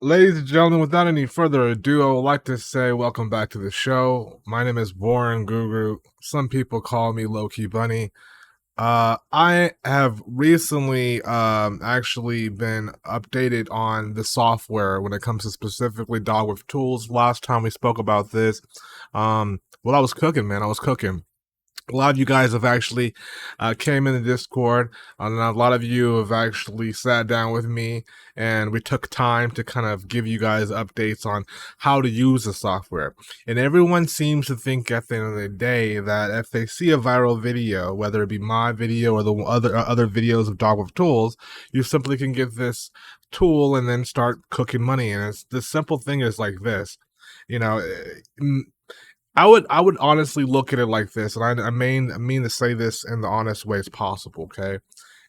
Ladies and gentlemen, without any further ado, I would like to say welcome back to the show. My name is Warren Guru. Some people call me Low-Key Bunny. I have recently actually been updated on the software when it comes to specifically DogWifTools. Last time we spoke about this, well, I was cooking, man. I was cooking. A lot of you guys have actually came in the Discord, and a lot of you have actually sat down with me, and we took time to kind of give you guys updates on how to use the software. And everyone seems to think at the end of the day that if they see a viral video, whether it be my video or the other videos of Dog with Tools, you simply can get this tool and then start cooking money. And it's the simple thing is like this, you know. I would honestly look at it like this, and I mean to say this in the honest way as possible. Okay,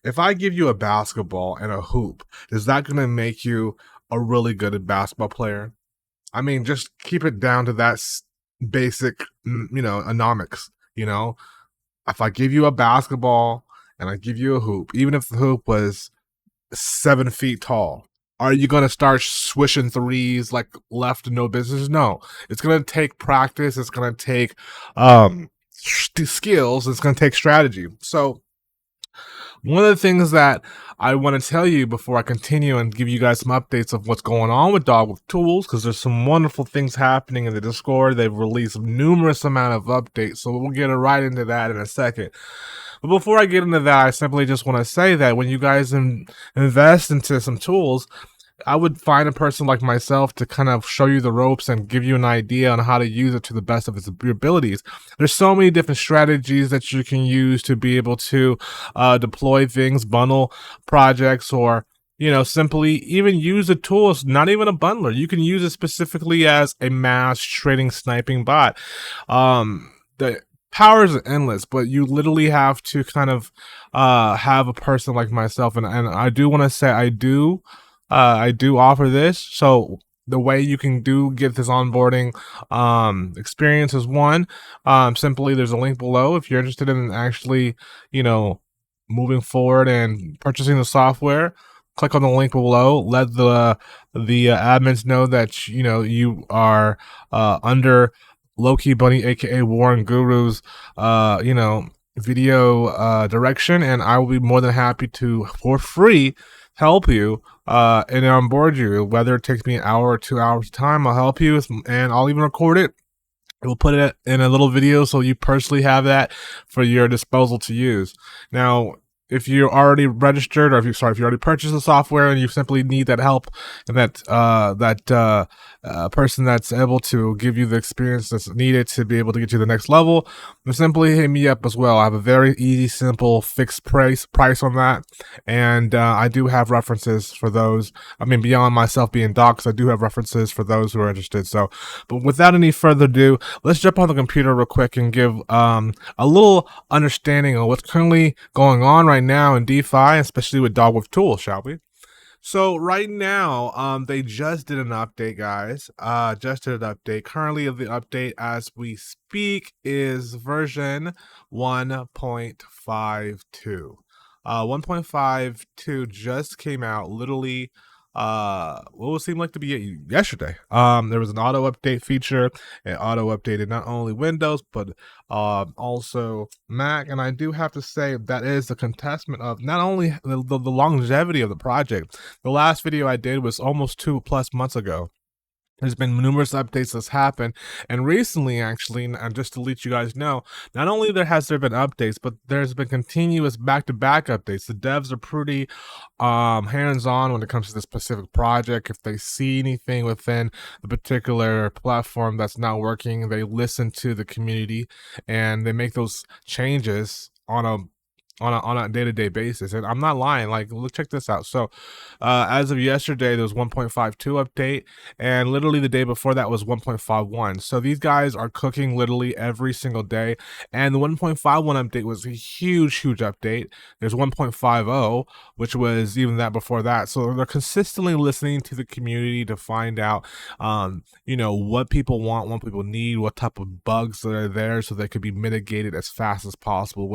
if I give you a basketball and a hoop, is that going to make you a really good basketball player? I mean, just keep it down to that basic, economics. If I give you a basketball and I give you a hoop, even if the hoop was 7 feet tall. Are you going to start swishing threes like left to no business? No. It's going to take practice. It's going to take skills. It's going to take strategy. So, one of the things that I want to tell you before I continue and give you guys some updates of what's going on with Dog with Tools, because there's some wonderful things happening in the Discord. They've released numerous amount of updates, so we'll get right into that in a second. But before I get into that, I simply just want to say that when you guys invest into some tools, I would find a person like myself to kind of show you the ropes and give you an idea on how to use it to the best of your abilities. There's so many different strategies that you can use to be able to deploy things, bundle projects, or simply even use a tool. It's not even a bundler. You can use it specifically as a mass trading sniping bot. The powers are endless, but you literally have to kind of have a person like myself, and I do want to say I do offer this. So the way you can get this onboarding experience is one, simply there's a link below if you're interested in actually, you know, moving forward and purchasing the software. Click on the link below. Let the admins know that you are under Low-Key Bunny, aka Warren Guru's, video direction, and I will be more than happy to, for free, help you and onboard you. Whether it takes me an hour or 2 hours time, I'll help you, and I'll even record it. We'll put it in a little video so you personally have that for your disposal to use. Now, if you're already registered, or if you already purchased the software and you simply need that help and that person that's able to give you the experience that's needed to be able to get you to the next level, then simply hit me up as well. I have a very easy, simple, fixed price on that, and I do have references for those. I mean, beyond myself being docs, I do have references for those who are interested. So, but without any further ado, let's jump on the computer real quick and give a little understanding of what's currently going on right now in DeFi, especially with Dog with Tools, shall we? So right now, they just did an update, guys. Just did an update. Currently, the update as we speak is version 1.52. 1.52 just came out literally what would seem like to be yesterday. There was an auto update feature. It auto updated not only Windows but also Mac, and I do have to say that is a contestment of not only the longevity of the project. The last video I did was almost 2+ months ago. There's been numerous updates that's happened, and recently, actually, and just to let you guys know, not only has there been updates, but there's been continuous back-to-back updates. The devs are pretty hands-on when it comes to this specific project. If they see anything within the particular platform that's not working, they listen to the community and they make those changes on a day-to-day basis. And I'm not lying. Like, look, check this out. So as of yesterday, there was 1.52 update, and literally the day before that was 1.51. So these guys are cooking literally every single day, and the 1.51 update was a huge update. There's 1.50, which was even that before that. So they're consistently listening to the community to find out what people want, what people need, what type of bugs that are there, so they could be mitigated as fast as possible,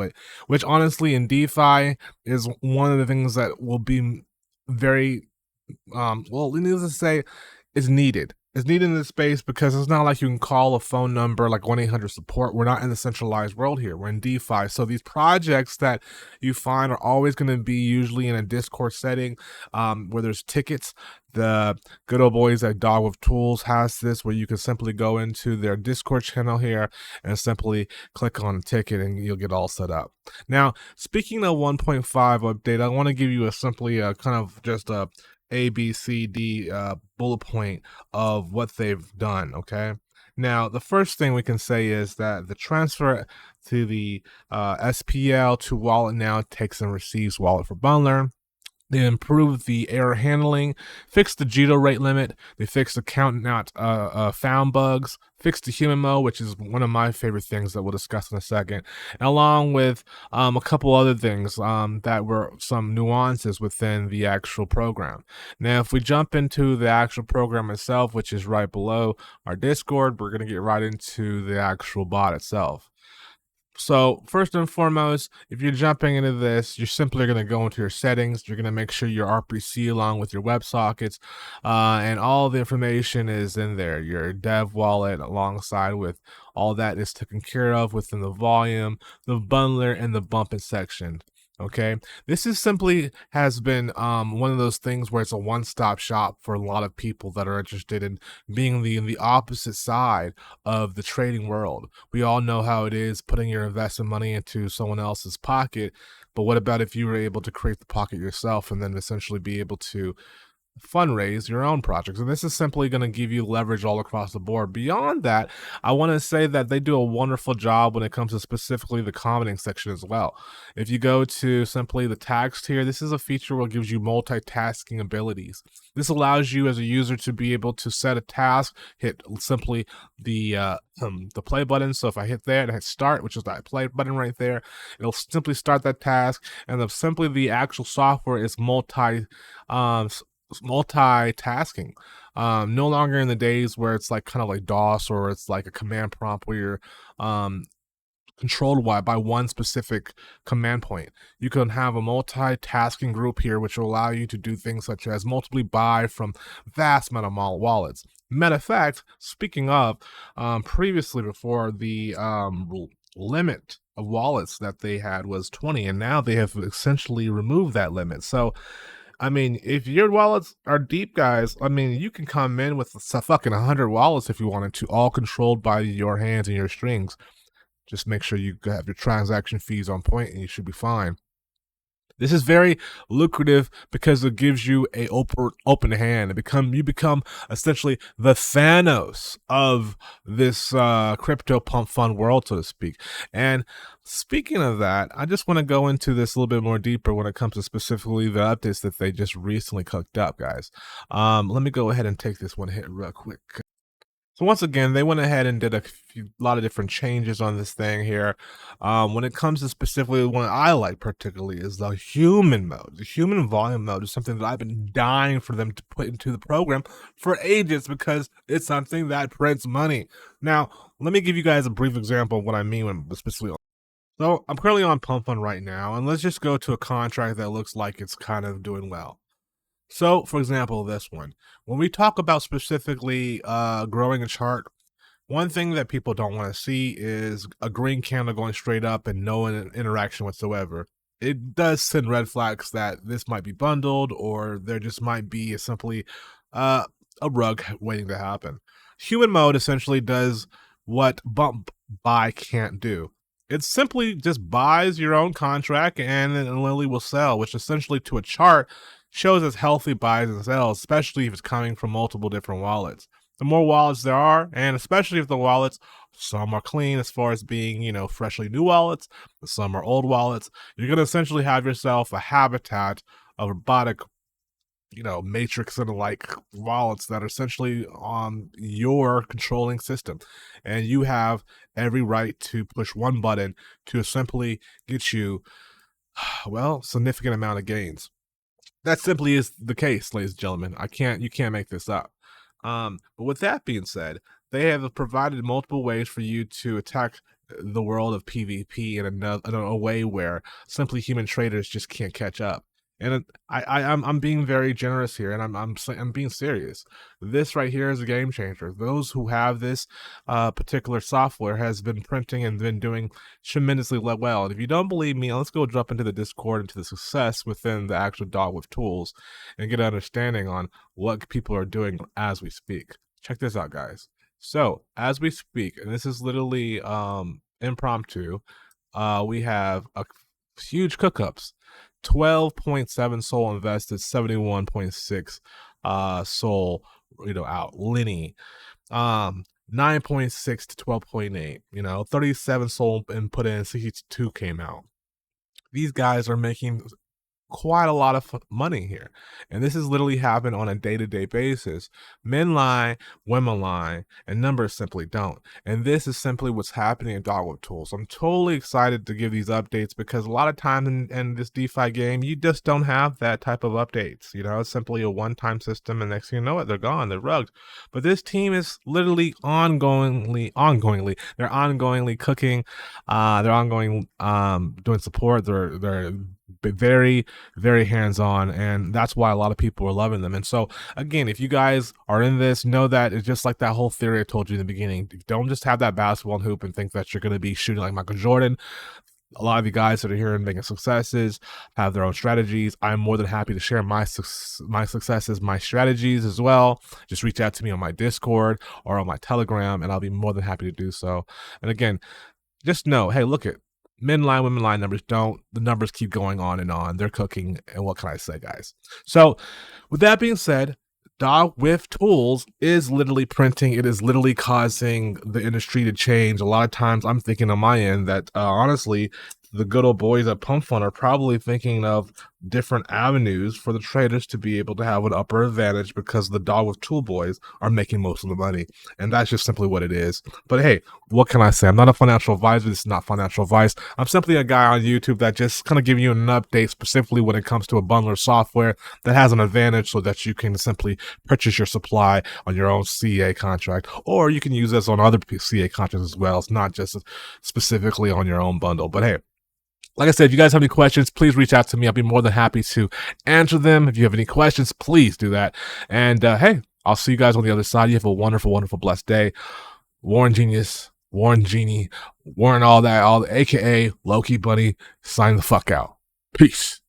which honestly in DeFi is one of the things that will be very well, needless to say, is needed. It's needed in this space because it's not like you can call a phone number like 1-800 support. We're not in the centralized world here. We're in DeFi. So these projects that you find are always going to be usually in a Discord setting where there's tickets. The good old boys at DogWifTools has this where you can simply go into their Discord channel here and simply click on a ticket and you'll get all set up. Now, speaking of 1.5 update, I want to give you a simply kind of just a, B, C, D bullet point of what they've done. Okay. Now, the first thing we can say is that the transfer to the SPL to wallet now takes and receives wallet for bundler. They improved the error handling, fixed the Jito rate limit, they fixed the count not found bugs, fixed the human mode, which is one of my favorite things that we'll discuss in a second, along with a couple other things that were some nuances within the actual program. Now, if we jump into the actual program itself, which is right below our Discord, we're going to get right into the actual bot itself. So first and foremost, if you're jumping into this, you're simply going to go into your settings. You're going to make sure your RPC along with your WebSockets and all the information is in there. Your dev wallet alongside with all that is taken care of within the volume, the bundler, and the bumping section. Okay, this is simply has been one of those things where it's a one-stop shop for a lot of people that are interested in being the opposite side of the trading world. We all know how it is putting your investment money into someone else's pocket, but what about if you were able to create the pocket yourself and then essentially be able to fundraise your own projects? And this is simply going to give you leverage all across the board. Beyond that, I want to say that they do a wonderful job when it comes to specifically the commenting section as well. If you go to simply the tags here, this is a feature that gives you multitasking abilities. This allows you as a user to be able to set a task, hit simply the play button. So if I hit there and hit start, which is that play button right there, it'll simply start that task, and simply the actual software is multitasking. No longer in the days where it's like kind of like DOS or it's like a command prompt where you're controlled by one specific command point. You can have a multitasking group here, which will allow you to do things such as multiply buy from vast amount of wallets. Matter of fact, speaking of, previously before the limit of wallets that they had was 20, and now they have essentially removed that limit. So I mean, if your wallets are deep, guys, I mean, you can come in with fucking 100 wallets if you wanted to, all controlled by your hands and your strings. Just make sure you have your transaction fees on point and you should be fine. This is very lucrative because it gives you a open hand. You become essentially the Thanos of this crypto PUMP.FUN world, so to speak. And speaking of that, I just want to go into this a little bit more deeper when it comes to specifically the updates that they just recently cooked up, guys. Let me go ahead and take this one hit real quick. So once again, they went ahead and did a lot of different changes on this thing here. When it comes to specifically one I like particularly is the human mode. The human volume mode is something that I've been dying for them to put into the program for ages because it's something that prints money. Now, let me give you guys a brief example of what I mean when specifically. So I'm currently on PUMP.FUN right now, and let's just go to a contract that looks like it's kind of doing well. So, for example, this one, when we talk about specifically growing a chart, one thing that people don't want to see is a green candle going straight up and no interaction whatsoever. It does send red flags that this might be bundled or there just might be simply a rug waiting to happen. Human mode essentially does what bump buy can't do. It simply just buys your own contract and then Lily will sell, which essentially to a chart shows as healthy buys and sells, especially if it's coming from multiple different wallets. The more wallets there are, and especially if the wallets, some are clean as far as being, freshly new wallets, some are old wallets, you're going to essentially have yourself a habitat of robotic, matrix and like wallets that are essentially on your controlling system. And you have every right to push one button to simply get you, well, significant amount of gains. That simply is the case, ladies and gentlemen. You can't make this up. But with that being said, they have provided multiple ways for you to attack the world of PvP in a way where simply human traders just can't catch up. And I'm being very generous here, and I'm being serious. This right here is a game changer. Those who have this particular software has been printing and been doing tremendously well. And if you don't believe me, let's go jump into the Discord, into the success within the actual DogWifTools, and get an understanding on what people are doing as we speak. Check this out, guys. So as we speak, and this is literally impromptu, we have a huge cookups. 12.7 soul invested, 71.6 soul, out. Linny, 9.6 to 12.8, 37 soul input in, 62 came out. These guys are making quite a lot of money here, and this is literally happening on a day-to-day basis. Men lie, women lie, and numbers simply don't. And this is simply what's happening in DogWifTools. I'm totally excited to give these updates because a lot of times in this DeFi game, you just don't have that type of updates. It's simply a one-time system, and next thing you know it, they're gone, they're rugged. But this team is literally ongoingly they're ongoingly cooking, they're ongoing doing support, they're very, very hands-on, and that's why a lot of people are loving them. And so again, if you guys are in this, know that it's just like that whole theory I told you in the beginning. Don't just have that basketball and hoop and think that you're going to be shooting like Michael Jordan. A lot of you guys that are here and making successes have their own strategies. I'm more than happy to share my successes, my strategies as well. Just reach out to me on my Discord or on my Telegram, and I'll be more than happy to do so. And again, just know, hey, look at men lie, women lie, numbers don't. The numbers keep going on and on. They're cooking, and what can I say, guys? So with that being said, DogWifTools is literally printing. It is literally causing the industry to change. A lot of times I'm thinking on my end that honestly, the good old boys at PUMP.FUN are probably thinking of different avenues for the traders to be able to have an upper advantage because the DogWifTool boys are making most of the money. And that's just simply what it is. But hey, what can I say? I'm not a financial advisor. This is not financial advice. I'm simply a guy on YouTube that just kind of give you an update specifically when it comes to a bundler software that has an advantage so that you can simply purchase your supply on your own CA contract, or you can use this on other CA contracts as well. It's not just specifically on your own bundle. But hey, like I said, if you guys have any questions, please reach out to me. I'll be more than happy to answer them. If you have any questions, please do that. And hey, I'll see you guys on the other side. You have a wonderful, wonderful, blessed day. Warren Genius, Warren Genie, Warren all that, AKA Loki Bunny, sign the fuck out. Peace.